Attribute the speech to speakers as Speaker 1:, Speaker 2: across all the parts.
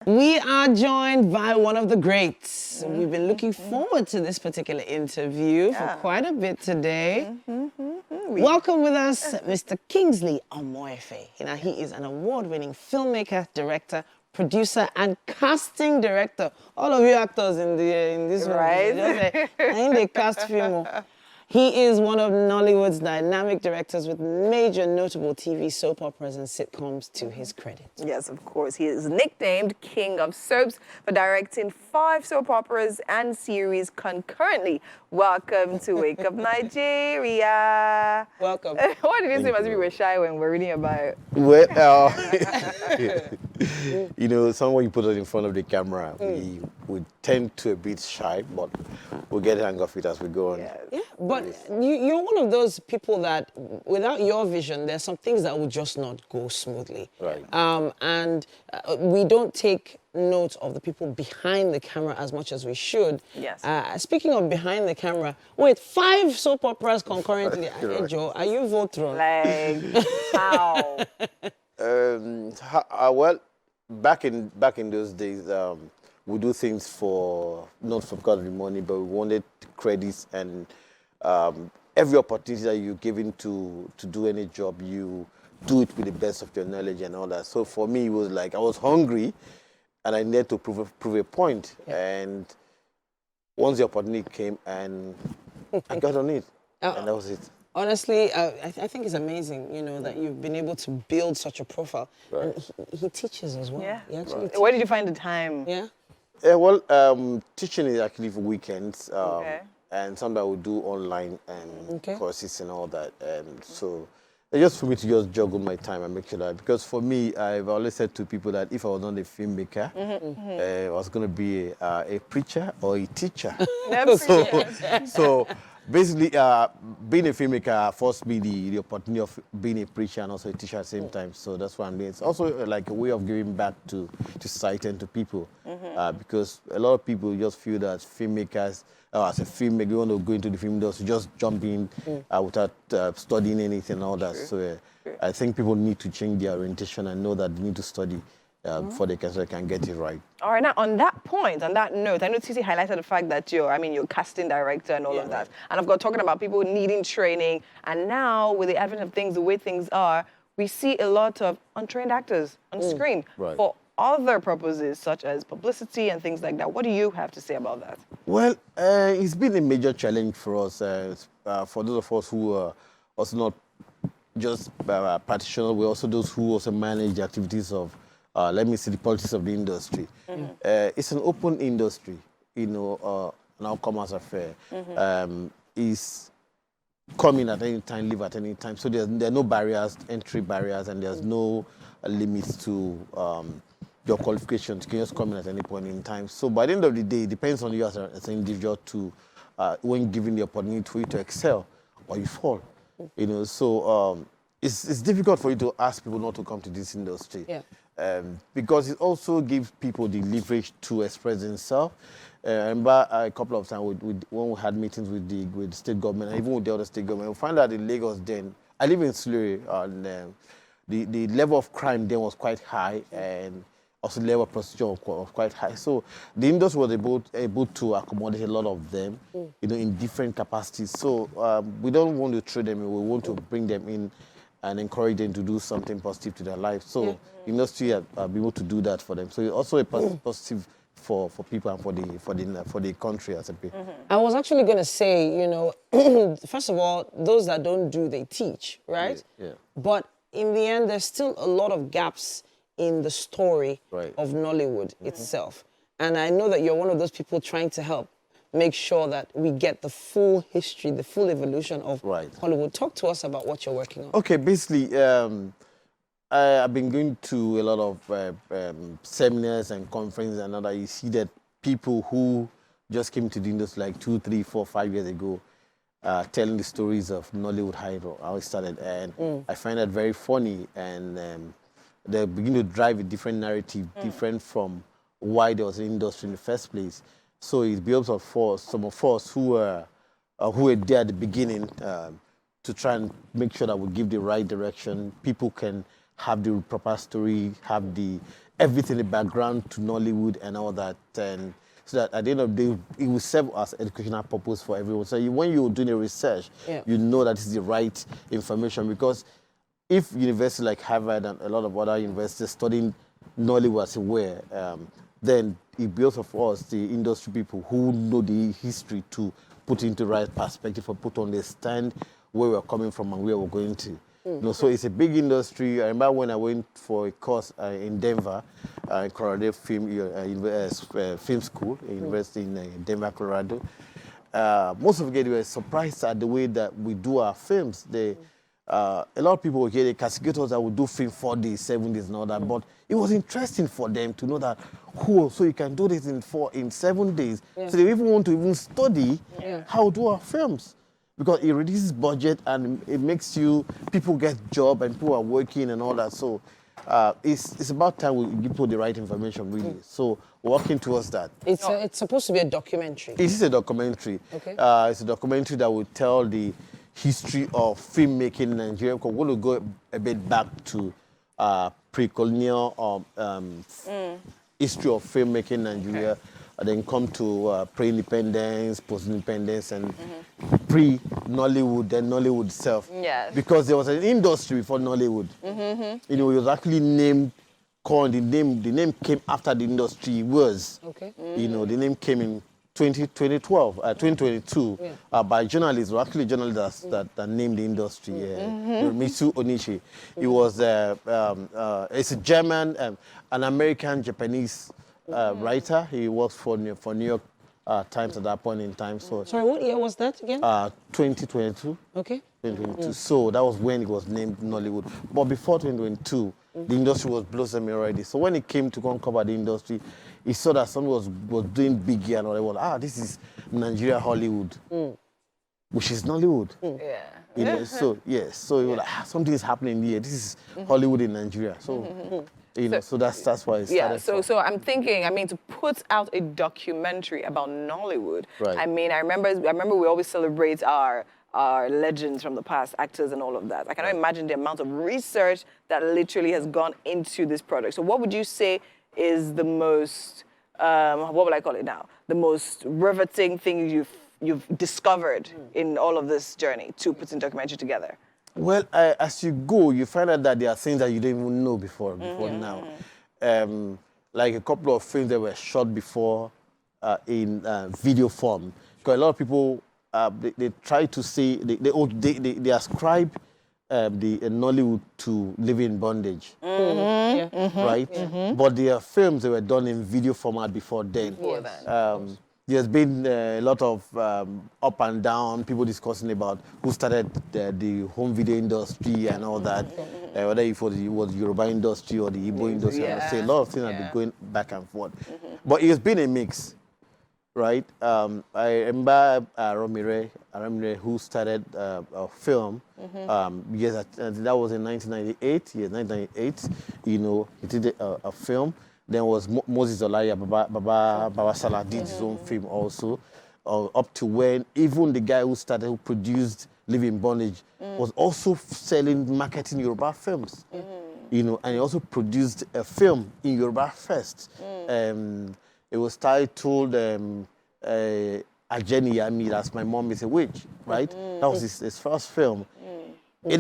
Speaker 1: We are joined by one of the greats. We've been looking forward to this particular interview for quite a bit today. Welcome with us, Mr. Kingsley Omoefe. He is an award-winning filmmaker, director, producer, and casting director. All of you actors in this
Speaker 2: Right.
Speaker 1: one, in the cast film. He is one of Nollywood's dynamic directors with major notable TV soap operas and sitcoms to his credit.
Speaker 2: Yes, of course. He is nicknamed King of Soaps for directing 5 soap operas and series concurrently. Welcome to Wake Up Nigeria.
Speaker 1: Welcome.
Speaker 2: Why did you seem as if you were shy when we're reading about it?
Speaker 3: Well, someone you put it in front of the camera, we tend to a bit shy, but we'll get the hang of it as we go on.
Speaker 2: Yes.
Speaker 1: Yeah, but you're one of those people that, without your vision, there's some things that would just not go smoothly.
Speaker 3: Right.
Speaker 1: And we don't take note of the people behind the camera as much as we should.
Speaker 2: Yes.
Speaker 1: Speaking of behind the camera, wait, 5 soap operas concurrently.
Speaker 3: Right.
Speaker 1: Joe, are you Voltron?
Speaker 2: Like, how?
Speaker 3: Well, back in those days, we do things not for because of the money, but we wanted credits and every opportunity that you're given to do any job, you do it with the best of your knowledge and all that. So for me, it was like I was hungry, and I needed to prove a point.
Speaker 1: Yeah.
Speaker 3: And once the opportunity came, and I got on it, and that was it.
Speaker 1: Honestly, I think it's amazing, that you've been able to build such a profile.
Speaker 3: Right.
Speaker 1: And he teaches as well.
Speaker 2: Yeah.
Speaker 1: He actually
Speaker 2: Where did you find the time?
Speaker 1: Yeah.
Speaker 3: Well, teaching is actually for weekends,
Speaker 2: Okay.
Speaker 3: and sometimes we do online and
Speaker 1: Okay.
Speaker 3: courses and all that. And so it's just for me to just juggle my time and make sure that, because for me, I've always said to people that if I was not a filmmaker, I was going to be a preacher or a teacher. So basically, being a filmmaker forced me the opportunity of being a preacher and also a teacher at the same time. So that's what I'm doing. It's also like a way of giving back to society and to people, because a lot of people just feel that filmmakers, as a filmmaker, you want to go into the film industry, just jump in without studying anything and all that. So I think people need to change their orientation and know that they need to study before they can get it right.
Speaker 2: All right, now on that point, on that note, I know Titi highlighted the fact that you're casting director and all of that. And I've got talking about people needing training. And now, with the advent of things, the way things are, we see a lot of untrained actors on screen for other purposes, such as publicity and things like that. What do you have to say about that?
Speaker 3: Well, it's been a major challenge for us, for those of us who are also not just practitioners, we're also those who also manage the activities of, let me see, the politics of the industry. It's an open industry, an all-commerce affair. It's coming at any time, leave at any time. So there are no barriers, entry barriers, and there's no limits to your qualifications. You can just come in at any point in time. So by the end of the day, it depends on you as an individual to, when given the opportunity for you to excel, or you fall. So it's difficult for you to ask people not to come to this industry.
Speaker 1: Yeah.
Speaker 3: Because it also gives people the leverage to express themselves. I remember a couple of times when we had meetings with the state government, and even with the other state government, we found out in Lagos then, I live in Surrey, and the level of crime then was quite high, and also the level of prostitution was quite high. So the industry was able to accommodate a lot of them, in different capacities. So we don't want to throw them in, we want to bring them in and encourage them to do something positive to their life. So the industry have been able to do that for them. So it's also a positive for people and for the country as a people.
Speaker 1: I was actually going to say, first of all, those that don't do, they teach, right?
Speaker 3: Yeah.
Speaker 1: But in the end, there's still a lot of gaps in the story of Nollywood itself. And I know that you're one of those people trying to help make sure that we get the full history, the full evolution of Hollywood. Talk to us about what you're working on.
Speaker 3: Okay, basically, I've been going to a lot of seminars and conferences and other. You see that people who just came to the industry like 2, 3, 4, 5 years ago, telling the stories of Nollywood how it started. And I find that very funny. And they begin to drive a different narrative, different from why there was an industry in the first place. So it builds up for some of us who were there at the beginning to try and make sure that we give the right direction. People can have the proper story, have the everything, the background to Nollywood and all that. And so that at the end of the day, it will serve as educational purpose for everyone. So when you're doing a research, you know that it's the right information. Because if universities like Harvard and a lot of other universities studying Nollywood as it were, then it builds of us, the industry people who know the history, to put into the right perspective or put to understand where we're coming from and where we're going to. You know, so it's a big industry. I remember when I went for a course in Denver, in Colorado Film School, university in Denver, Colorado. Most of them were surprised at the way that we do our films. A lot of people here, the castigators that would do film 4 days, 7 days, and all that. But it was interesting for them to know that, so you can do this in 7 days. So they even want to study how to do our films. Because it reduces budget and it makes people get job and people are working and all that. So it's about time we give people the right information, really. So working towards that.
Speaker 1: It's supposed to be a documentary.
Speaker 3: It is a documentary.
Speaker 1: Okay.
Speaker 3: It's a documentary that will tell the history of filmmaking in Nigeria. We're going to go a bit back to pre-colonial history of filmmaking in Nigeria. And then come to pre-independence, post-independence, and pre-Nollywood, then Nollywood itself.
Speaker 2: Yes.
Speaker 3: Because there was an industry before Nollywood. You know, it was actually named, the name came after the industry was.
Speaker 1: Okay.
Speaker 3: You know, the name came in 2022 by journalists, or actually journalists that named the industry. Mitsu Onishi. It was, it's a German, an American, Japanese writer. He works for New York Times at that point in time. So
Speaker 1: Sorry, what year was that again?
Speaker 3: 2022.
Speaker 1: Okay.
Speaker 3: 2022. So that was when it was named Nollywood. But before 2022, the industry was blossoming already. So when it came to cover the industry, he saw that someone was doing big here and all. They were this is Nigeria Hollywood, which is Nollywood. You know, so yes, so it was something is happening here. This is Hollywood in Nigeria. So. You know, so that's why it started.
Speaker 2: So I'm thinking, to put out a documentary about Nollywood.
Speaker 3: Right.
Speaker 2: I remember we always celebrate our legends from the past, actors and all of that. I cannot imagine the amount of research that literally has gone into this project. So what would you say is the most, what would I call it now? The most riveting thing you've discovered in all of this journey to putting documentary together?
Speaker 3: Well, as you go, you find out that there are things that you didn't even know before now. Like a couple of films that were shot before in video form. Because a lot of people, they try to say, they ascribe the Nollywood to living in bondage. Right? But there are films that were done in video format before then. There's been a lot of up and down, people discussing about who started the home video industry and all that, whether it was the Yoruba industry or the Igbo industry. I would say a lot of things have been going back and forth. But it's been a mix, right? I remember Aramire, who started a film. Yes, that was in 1998. Yes, 1998. You know, he did a film. Then was Moses Olaya, Baba Salah did his own film also, up to when even the guy who produced Live in Bondage was also marketing Yoruba films. You know, and he also produced a film in Yoruba first. It was titled Ajeni Yami, that's My Mom is a Witch, right? That was his first film. He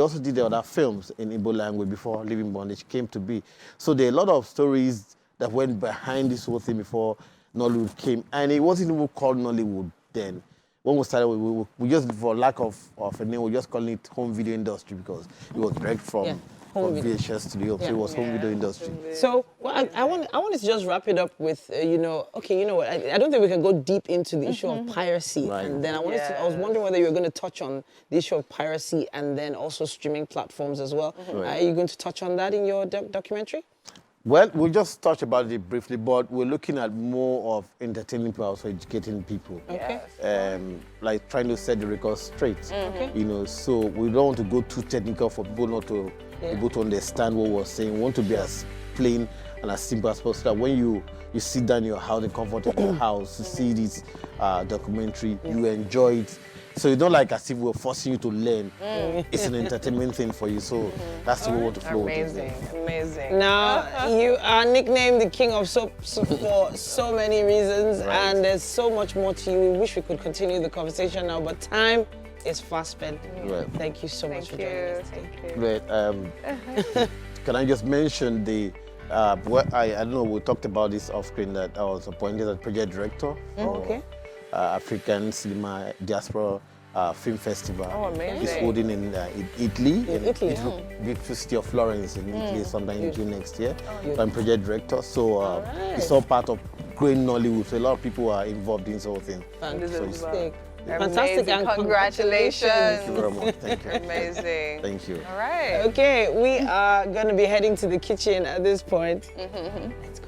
Speaker 3: also did the other films in Igbo language before Living Bondage came to be. So there are a lot of stories that went behind this whole thing before Nollywood came. And it wasn't even called Nollywood then. When we started, we just, for lack of a name, we just calling it home video industry because it was direct from VHS studio. So it was home video industry.
Speaker 1: So I wanted to just wrap it up with, you know what, I don't think we can go deep into the issue of piracy.
Speaker 3: Right.
Speaker 1: And then I was wondering whether you were going to touch on the issue of piracy and then also streaming platforms as well. Are you going to touch on that in your documentary?
Speaker 3: Well, we'll just touch about it briefly, but we're looking at more of entertaining people, also educating people.
Speaker 1: Okay.
Speaker 3: Like trying to set the record straight. You know, so we don't want to go too technical for people not to be able to understand what we're saying. We want to be as plain and as simple as possible so that when you sit down in your house, in comfort of your house, to see this documentary, you enjoy it. So it's not like as if we're forcing you to learn. It's an entertainment thing for you. So that's the way we want to flow with
Speaker 2: Amazing,
Speaker 3: it.
Speaker 2: amazing.
Speaker 1: Now, you are nicknamed the king of soaps for so many reasons, and there's so much more to you. We wish we could continue the conversation now, but time is fast spent.
Speaker 3: Right.
Speaker 1: Thank you so much for joining us today.
Speaker 3: Right. Can I just mention the, I don't know, we talked about this off screen that I was appointed as project director for African Cinema Diaspora Film Festival.
Speaker 2: Oh, amazing.
Speaker 3: It's holding in Italy, in
Speaker 1: Italy,
Speaker 3: beautiful city of Florence in Italy, sometime in June next year. So I'm project director, so it's all part of growing Nollywood. So a lot of people are involved in sort of thing.
Speaker 1: Fantastic.
Speaker 2: Fantastic, and congratulations.
Speaker 3: Thank you very much. Thank you.
Speaker 2: Amazing.
Speaker 3: Thank you.
Speaker 2: All right.
Speaker 1: Okay, we are going to be heading to the kitchen at this point. Let's go.